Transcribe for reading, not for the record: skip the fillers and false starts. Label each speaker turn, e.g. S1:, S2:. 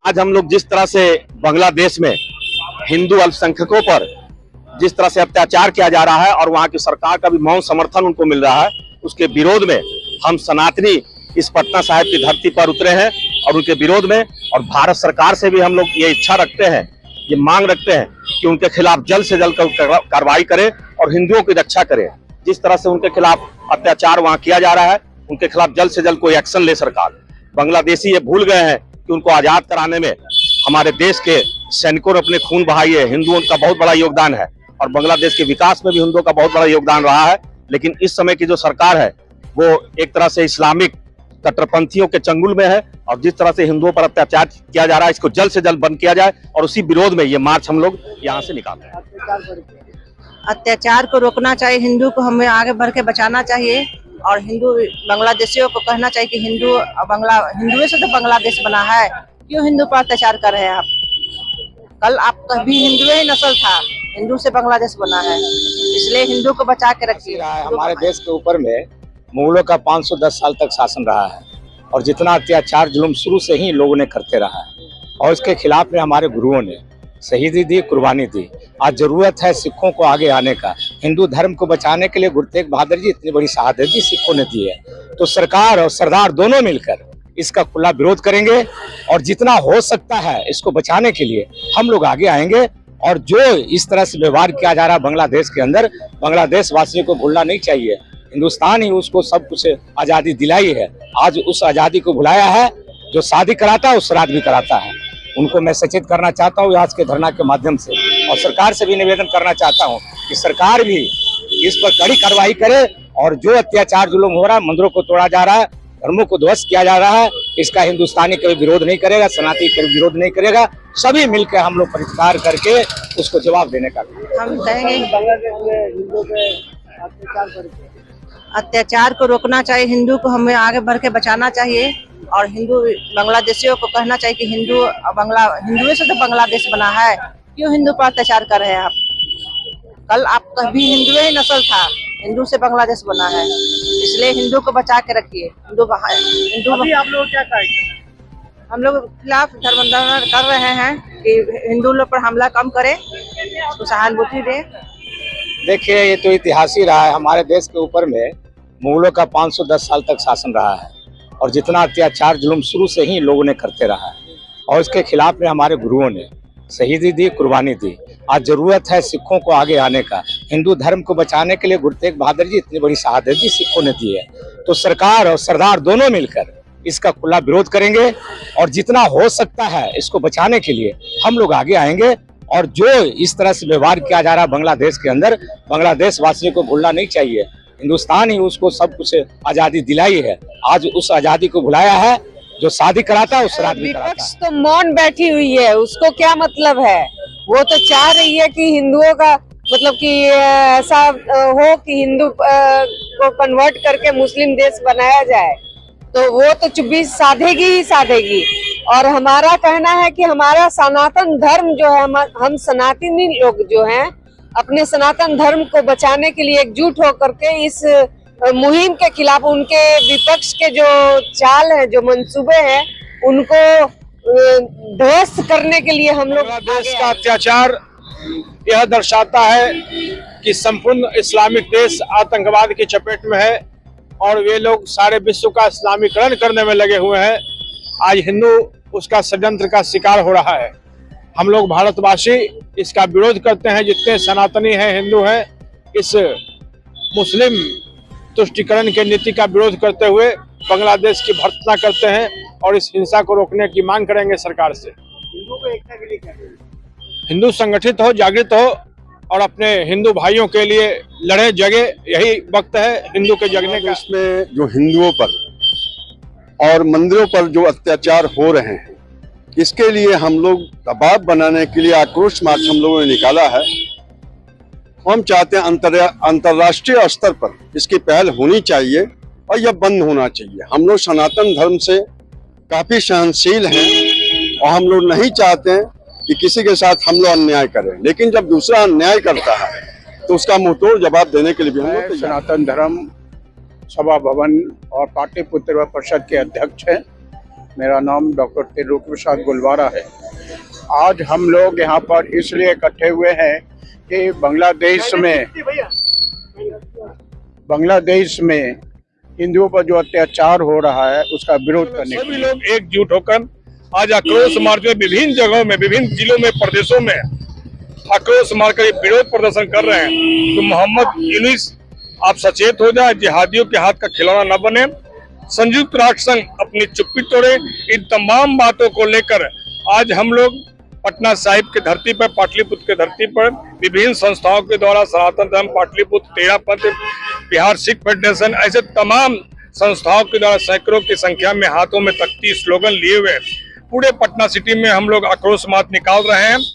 S1: आज हम लोग जिस तरह से बांग्लादेश में हिंदू अल्पसंख्यकों पर जिस तरह से अत्याचार किया जा रहा है और वहां की सरकार का भी मौन समर्थन उनको मिल रहा है, उसके विरोध में हम सनातनी इस पटना साहिब की धरती पर उतरे हैं और उनके विरोध में और भारत सरकार से भी हम लोग ये इच्छा रखते हैं, ये मांग रखते हैं कि उनके खिलाफ जल्द से जल्द कार्रवाई करे और हिंदुओं की रक्षा करे। जिस तरह से उनके खिलाफ अत्याचार वहां किया जा रहा है, उनके खिलाफ जल्द से जल्द कोई एक्शन ले सरकार। बांग्लादेशी ये भूल गए हैं कि उनको आजाद कराने में हमारे देश के सैनिकों ने अपने खून बहाई है। हिंदुओं का बहुत बड़ा योगदान है और बांग्लादेश के विकास में भी हिंदुओं का बहुत बड़ा योगदान रहा है। लेकिन इस समय की जो सरकार है वो एक तरह से इस्लामिक कट्टरपंथियों के चंगुल में है और जिस तरह से हिंदुओं पर अत्याचार किया जा रहा है, इसको जल्द से जल्द बंद किया जाए और उसी विरोध में ये मार्च हम लोग यहाँ से निकाल रहे हैं।
S2: अत्याचार को रोकना चाहिए, हिंदू को हमें आगे बढ़ के बचाना चाहिए और हिंदू बांग्लादेशियों को कहना चाहिए कि हिंदुओं से तो बांग्लादेश बना है, क्यों हिंदू पर अत्याचार कर रहे हैं आप? कल आप कभी हिंदू ही नस्ल था, हिंदू से बांग्लादेश बना है, इसलिए हिंदू को बचा के रखिए।
S3: हमारे देश के ऊपर में मुगलों का 510 साल तक शासन रहा है और जितना अत्याचार जुल्म शुरू से ही लोगों ने करते रहा है और इसके खिलाफ में हमारे गुरुओं ने शहीदी दी, कुर्बानी दी। आज जरूरत है सिखों को आगे आने का। हिंदू धर्म को बचाने के लिए गुरु तेग बहादुर जी इतनी बड़ी शहादत दी सिखों ने दी है, तो सरकार और सरदार दोनों मिलकर इसका खुला विरोध करेंगे और जितना हो सकता है इसको बचाने के लिए हम लोग आगे आएंगे। और जो इस तरह से व्यवहार किया जा रहा है बांग्लादेश के अंदर, बांग्लादेश वासियों को भूलना नहीं चाहिए। हिंदुस्तान ही उसको सब कुछ आजादी दिलाई है, आज उस आजादी को भुलाया है। जो शादी कराता है वो श्राद्ध भी कराता है। उनको मैं सचेत करना चाहता हूँ आज के धरना के माध्यम से और सरकार से भी निवेदन करना चाहता हूँ कि सरकार भी इस पर कड़ी कार्रवाई करे और जो अत्याचार जुल्म हो रहा है, मंदिरों को तोड़ा जा रहा है, धर्मों को ध्वस्त किया जा रहा है, इसका हिंदुस्तानी कभी विरोध नहीं करेगा, सनातनी कभी विरोध नहीं करेगा। सभी मिलकर हम लोग प्रतिकार करके उसको जवाब देने का
S2: हम कहेंगे अत्याचार को रोकना चाहिए, हिंदू को हमें आगे बढ़ के बचाना चाहिए और हिंदू बांग्लादेशियों को कहना चाहिए कि हिंदुओं से तो बांग्लादेश बना है, क्यों हिंदू पर अत्याचार कर रहे हैं आप? कल आप कभी हिंदू ही नस्ल था, हिंदू से बांग्लादेश बना है, इसलिए हिंदू को बचा के रखिए। हिंदू आप लोग क्या कहेंगे? हम लोग खिलाफ धर्म आंदोलन कर रहे हैं कि हिंदू लोग पर हमला कम करें, उसको सहानुभूति दें।
S3: देखिए, ये तो इतिहास ही रहा है। हमारे देश के ऊपर में मुगलों का 510 साल तक शासन रहा है और जितना अत्याचार जुल्म शुरू से ही लोगों ने करते रहा है और इसके खिलाफ में हमारे गुरुओं ने शहीदी दी, कुर्बानी दी। आज जरूरत है सिखों को आगे आने का। हिंदू धर्म को बचाने के लिए गुरु तेग बहादुर जी इतनी बड़ी शहादत दी सिखों ने दी है, तो सरकार और सरदार दोनों मिलकर इसका खुला विरोध करेंगे और जितना हो सकता है इसको बचाने के लिए हम लोग आगे आएंगे। और जो इस तरह से व्यवहार किया जा रहा है बांग्लादेश के अंदर, बांग्लादेश वासियों को भूलना नहीं चाहिए। हिंदुस्तान ही उसको सब कुछ आजादी दिलाई है, आज उस आजादी को भुलाया है। जो शादी कराता है वो श्राद्ध भी कराता है।
S4: विपक्ष तो मौन बैठी हुई है, उसको क्या मतलब है? वो तो चाह रही है कि हिंदुओं का मतलब कि ऐसा हो कि हिंदू को कन्वर्ट करके मुस्लिम देश बनाया जाए, तो वो तो चुप्पी साधेगी ही साधेगी। और हमारा कहना है कि हमारा सनातन धर्म जो है, हम सनातनी लोग जो हैं अपने सनातन धर्म को बचाने के लिए एकजुट होकर के इस मुहिम के खिलाफ उनके विपक्ष के जो चाल है, जो मंसूबे हैं, उनको ध्वस्त करने के लिए हम लोग।
S5: देश का अत्याचार यह दर्शाता है कि संपूर्ण इस्लामिक देश आतंकवाद की चपेट में है और वे लोग सारे विश्व का इस्लामीकरण करने में लगे हुए हैं। आज हिंदू उसका षड्यंत्र का शिकार हो रहा है। हम लोग भारतवासी इसका विरोध करते हैं। जितने सनातनी हैं, हिंदू हैं, इस मुस्लिम तुष्टिकरण के नीति का विरोध करते हुए बांग्लादेश की भर्त्सना करते हैं और इस हिंसा को रोकने की मांग करेंगे सरकार से।
S6: हिंदू को एकता के लिए क्या करें?
S5: हिंदू संगठित हो, जागृत हो और अपने हिंदू भाइयों के लिए लड़े, जगे। यही वक्त है हिंदू के जगने का।
S7: इसमें जो हिंदुओं पर और मंदिरों पर जो अत्याचार हो रहे हैं, इसके लिए हम लोग दबाव बनाने के लिए आक्रोश मार्च हम लोगों ने निकाला है। हम चाहते हैं अंतर्राष्ट्रीय स्तर पर इसकी पहल होनी चाहिए और यह बंद होना चाहिए। हम लोग सनातन धर्म से काफी सहनशील हैं और हम लोग नहीं चाहते हैं कि किसी के साथ हम लोग अन्याय करें, लेकिन जब दूसरा अन्याय करता है तो उसका मुंहतोड़ जवाब देने के लिए भी हम लोग तैयार हैं।
S8: सनातन धर्म सभा भवन और पाटलिपुत्र परिषद के अध्यक्ष हैं। मेरा नाम डॉक्टर त्रिलोकी प्रसाद गुलवारा है। आज हम लोग यहाँ पर इसलिए इकट्ठे हुए हैं कि बांग्लादेश में हिंदुओं पर जो अत्याचार हो रहा है उसका विरोध करने
S5: सभी लोग एकजुट होकर आज आक्रोश मार्च में विभिन्न जगहों में, विभिन्न जिलों में, प्रदेशों में आक्रोश मार्च कर विरोध प्रदर्शन कर रहे हैं। तो मोहम्मद यूनुस आप सचेत हो जाए, जिहादियों के हाथ का खिलौना न बने। संयुक्त राष्ट्र संघ अपनी चुप्पी तोड़े। इन तमाम बातों को लेकर आज हम लोग पटना साहिब की धरती पर, पाटलिपुत्र की धरती पर विभिन्न संस्थाओं के द्वारा सनातन धर्म, पाटलिपुत्र, तेरा पंथ, बिहार सिख फेडरेशन, ऐसे तमाम संस्थाओं के द्वारा सैकड़ों की संख्या में हाथों में तख्ती, स्लोगन लिए हुए पूरे पटना सिटी में हम लोग आक्रोश मार्च निकाल रहे हैं।